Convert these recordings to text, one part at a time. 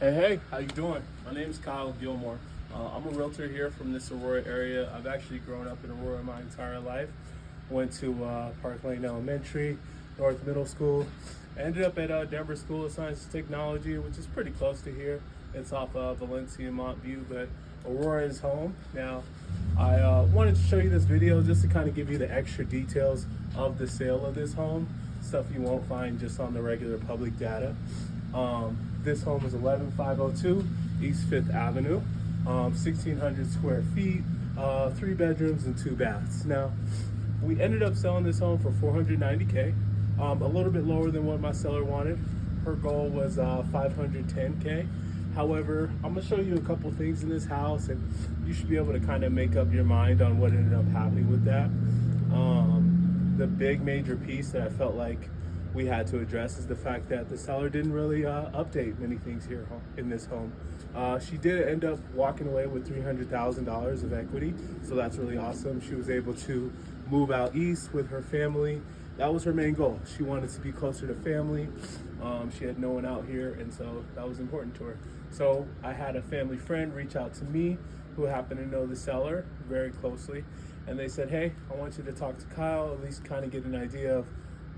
Hey, how you doing? My name is Kyle Gilmore. I'm a realtor here from this Aurora area. I've actually grown up in Aurora my entire life. Went to Park Lane Elementary, North Middle School. Ended up at Denver School of Science and Technology, which is pretty close to here. It's off Valencia and Montview, but Aurora is home. Now, I wanted to show you this video just to kind of give you the extra details of the sale of this home, stuff you won't find just on the regular public data. This home is 11502 East 5th Avenue, 1,600 square feet, 3 bedrooms and 2 baths. Now, we ended up selling this home for $490K, a little bit lower than what my seller wanted. Her goal was $510K. However, I'm gonna show you a couple things in this house and you should be able to kind of make up your mind on what ended up happening with that. The big major piece that I felt like we had to address is the fact that the seller didn't really update many things here in this home. She did end up walking away with $300,000 of equity, so that's really awesome. She was able to move out east with her family. That was her main goal. She wanted to be closer to family. She had no one out here, and so that was important to her. So I had a family friend reach out to me who happened to know the seller very closely, and they said, hey, I want you to talk to Kyle, at least kind of get an idea of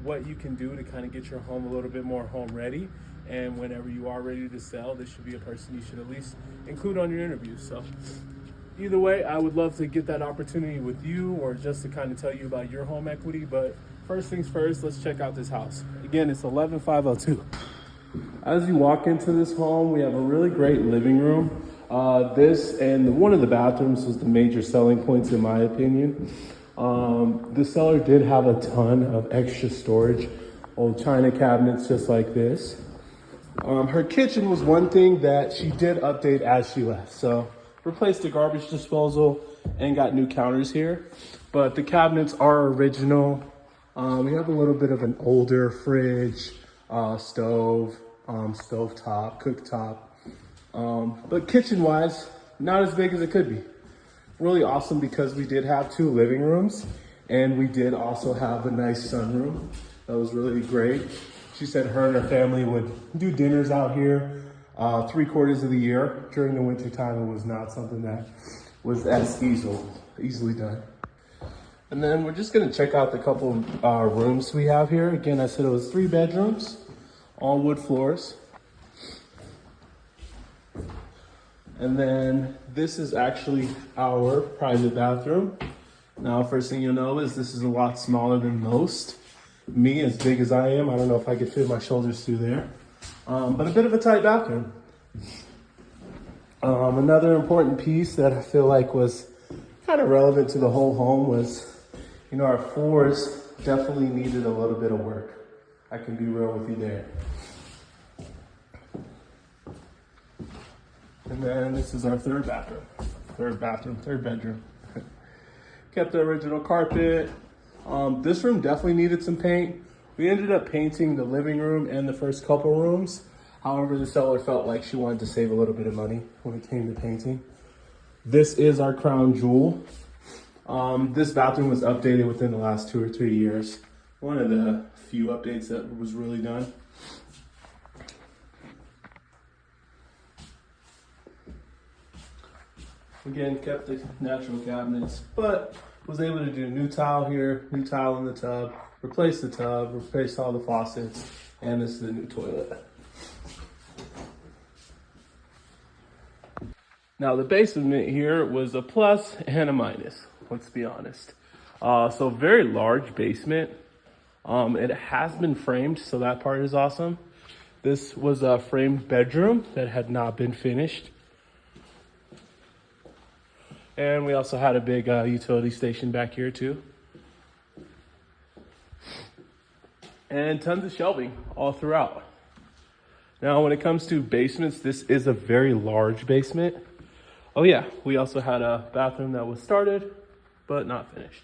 what you can do to kind of get your home a little bit more home ready. And whenever you are ready to sell, this should be a person you should at least include on your interview. So either way, I would love to get that opportunity with you or just to kind of tell you about your home equity. But first things first, let's check out this house. Again, it's 11502. As you walk into this home, we have a really great living room. This and one of the bathrooms was the major selling points in my opinion. The seller did have a ton of extra storage, old china cabinets just like this. Her kitchen was one thing that she did update as she left. So replaced the garbage disposal and got new counters here. But the cabinets are original. We have a little bit of an older fridge, stove, stovetop, cooktop. But kitchen-wise, not as big as it could be. Really awesome because we did have 2 living rooms and we did also have a nice sunroom. That was really great. She said her and her family would do dinners out here 3/4 of the year. During the winter time, it was not something that was as easily done. And then we're just gonna check out the couple rooms we have here. Again, I said it was 3 bedrooms, all wood floors. And then this is actually our private bathroom. Now, first thing you'll know is this is a lot smaller than most. Me, as big as I am, I don't know if I could fit my shoulders through there. But a bit of a tight bathroom. Another important piece that I feel like was kind of relevant to the whole home was, our floors definitely needed a little bit of work. I can be real with you there. And then this is our third bedroom. Kept the original carpet. This room definitely needed some paint. We ended up painting the living room and the first couple rooms. However, the seller felt like she wanted to save a little bit of money when it came to painting. This is our crown jewel. This bathroom was updated within the last 2 or 3 years. One of the few updates that was really done. Again, kept the natural cabinets, but was able to do new tile here, new tile in the tub, replace the tub, replace all the faucets, and this is the new toilet. Now the basement here was a plus and a minus, let's be honest. So very large basement. It has been framed, so that part is awesome. This was a framed bedroom that had not been finished. And we also had a big utility station back here too. And tons of shelving all throughout. Now, when it comes to basements, this is a very large basement. Oh yeah, we also had a bathroom that was started, but not finished.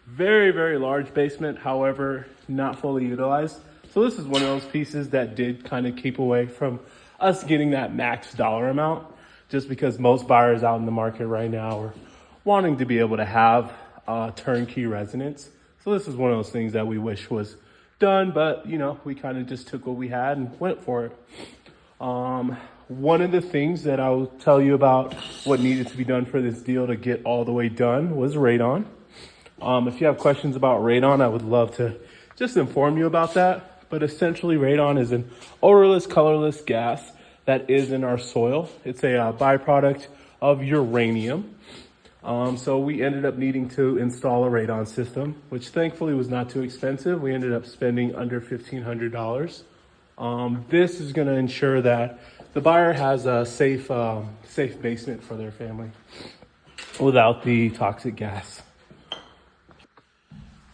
Very, very large basement, however, not fully utilized. So this is one of those pieces that did kind of keep away from us getting that max dollar amount, just because most buyers out in the market right now are wanting to be able to have a turnkey residence. So this is one of those things that we wish was done, but we kind of just took what we had and went for it. One of the things that I'll tell you about what needed to be done for this deal to get all the way done was radon. If you have questions about radon, I would love to just inform you about that. But essentially, radon is an odorless, colorless gas that is in our soil. It's a byproduct of uranium. So we ended up needing to install a radon system, which thankfully was not too expensive. We ended up spending under $1,500. This is going to ensure that the buyer has a safe basement for their family without the toxic gas.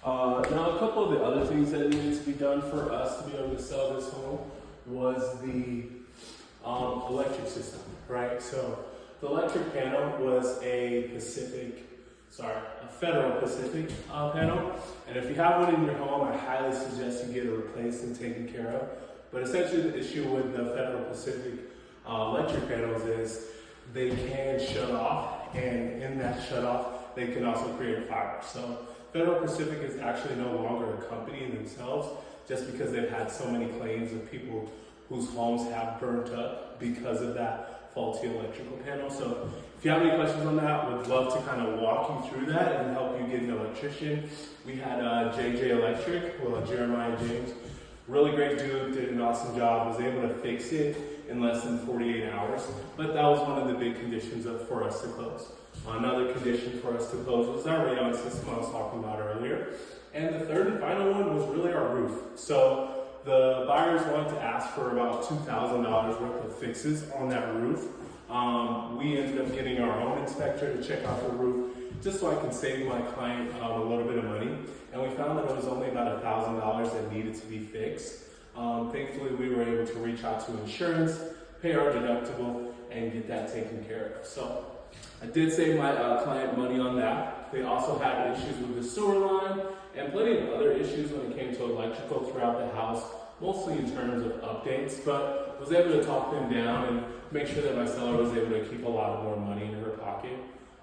Now, a couple of the other things that needed to be done for us to be able to sell this home was the electric system, right? So the electric panel was a Federal Pacific panel. And if you have one in your home, I highly suggest you get it replaced and taken care of. But essentially the issue with the Federal Pacific electric panels is they can shut off, and in that shut off, they can also create a fire. So Federal Pacific is actually no longer a company in themselves, just because they've had so many claims of people whose homes have burnt up because of that faulty electrical panel. So if you have any questions on that, would love to kind of walk you through that and help you get an electrician. We had JJ Electric, Jeremiah James. Really great dude, did an awesome job, was able to fix it in less than 48 hours. But that was one of the big conditions for us to close. Another condition for us to close was our radon system I was talking about earlier. And the third and final one was really our roof. So the buyers wanted to ask for about $2,000 worth of fixes on that roof. We ended up getting our own inspector to check out the roof, just so I can save my client a little bit of money. And we found that it was only about $1,000 that needed to be fixed. Thankfully, we were able to reach out to insurance, pay our deductible, and get that taken care of. So I did save my client money on that. They also had issues with the sewer line and plenty of other issues when it came to electrical throughout the house, mostly in terms of updates, but was able to talk them down and make sure that my seller was able to keep a lot more money in her pocket.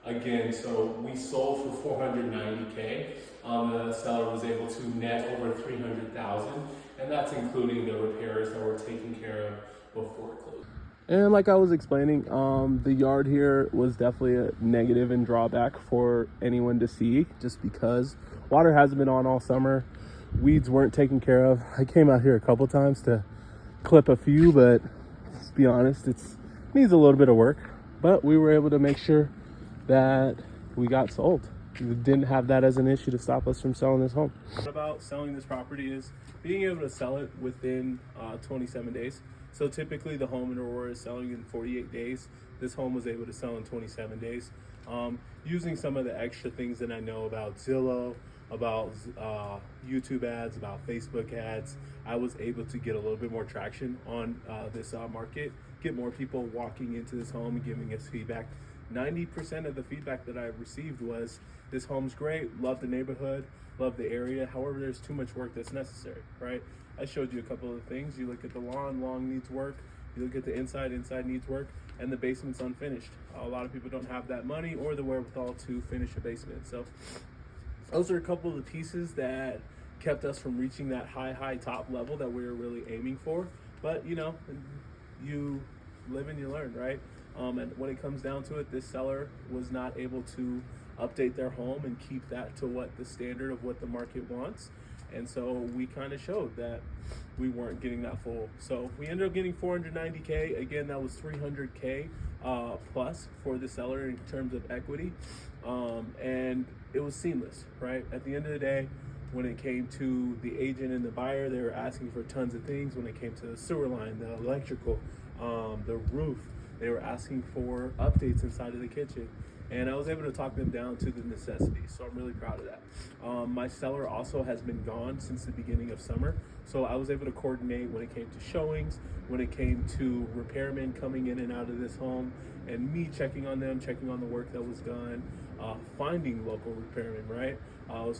Again, so we sold for $490K. The seller was able to net over $300,000, and that's including the repairs that were taken care of before closing. And like I was explaining, the yard here was definitely a negative and drawback for anyone to see, just because water hasn't been on all summer. Weeds weren't taken care of. I came out here a couple times to clip a few, but let's be honest, it needs a little bit of work. But we were able to make sure that we got sold. We didn't have that as an issue to stop us from selling this home. What about selling this property is being able to sell it within 27 days. So typically the home in Aurora is selling in 48 days. This home was able to sell in 27 days. Using some of the extra things that I know about Zillow, about YouTube ads, about Facebook ads, I was able to get a little bit more traction on this market, get more people walking into this home and giving us feedback. 90% of the feedback that I received was, this home's great, love the neighborhood, love the area, however there's too much work that's necessary, right? I showed you a couple of things. You look at the lawn needs work, you look at the inside needs work, and the basement's unfinished. A lot of people don't have that money or the wherewithal to finish a basement. So those are a couple of the pieces that kept us from reaching that high top level that we were really aiming for. But you live and you learn, right? And when it comes down to it, this seller was not able to update their home and keep that to what the standard of what the market wants. And so we kind of showed that we weren't getting that full. So we ended up getting $490K. Again, that was $300K plus for the seller in terms of equity. And it was seamless, right? At the end of the day, when it came to the agent and the buyer, they were asking for tons of things. When it came to the sewer line, the electrical, the roof, they were asking for updates inside of the kitchen. And I was able to talk them down to the necessities, so I'm really proud of that. My seller also has been gone since the beginning of summer, so I was able to coordinate when it came to showings, when it came to repairmen coming in and out of this home, and me checking on them, checking on the work that was done, finding local repairmen, right? I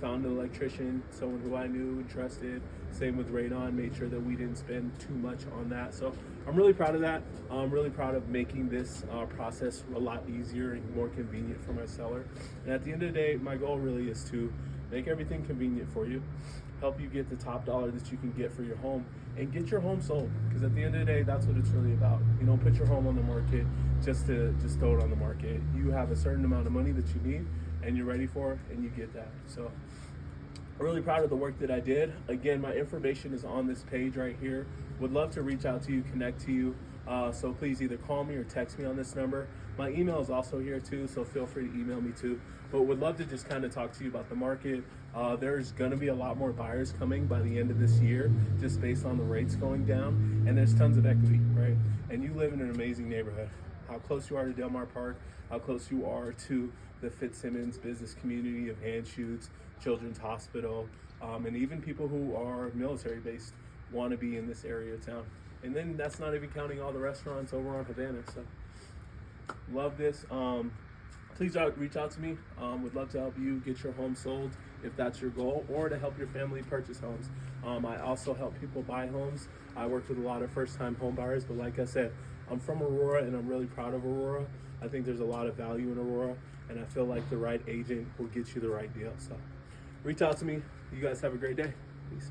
found an electrician, someone who I knew and trusted. Same with radon, made sure that we didn't spend too much on that. So I'm really proud of that. I'm really proud of making this process a lot easier and more convenient for my seller. And at the end of the day, my goal really is to make everything convenient for you. help you get the top dollar that you can get for your home, and get your home sold. Because at the end of the day, that's what it's really about. You don't put your home on the market just to just throw it on the market. You have a certain amount of money that you need, and you're ready for it, and you get that. So I'm really proud of the work that I did. Again, my information is on this page right here. Would love to reach out to you, connect to you. So please either call me or text me on this number. My email is also here too, so feel free to email me too. But would love to just kind of talk to you about the market. There's going to be a lot more buyers coming by the end of this year, just based on the rates going down. And there's tons of equity, right? And you live in an amazing neighborhood. How close you are to Del Mar Park, how close you are to the Fitzsimmons business community of Anschutz, Children's Hospital, and even people who are military based want to be in this area of town. And then that's not even counting all the restaurants over on Havana. So love this. Please reach out to me. Would love to help you get your home sold if that's your goal, or to help your family purchase homes. I also help people buy homes. I work with a lot of first-time home buyers, but like I said, I'm from Aurora and I'm really proud of Aurora. I think there's a lot of value in Aurora, and I feel like the right agent will get you the right deal. So reach out to me. You guys have a great day. Peace.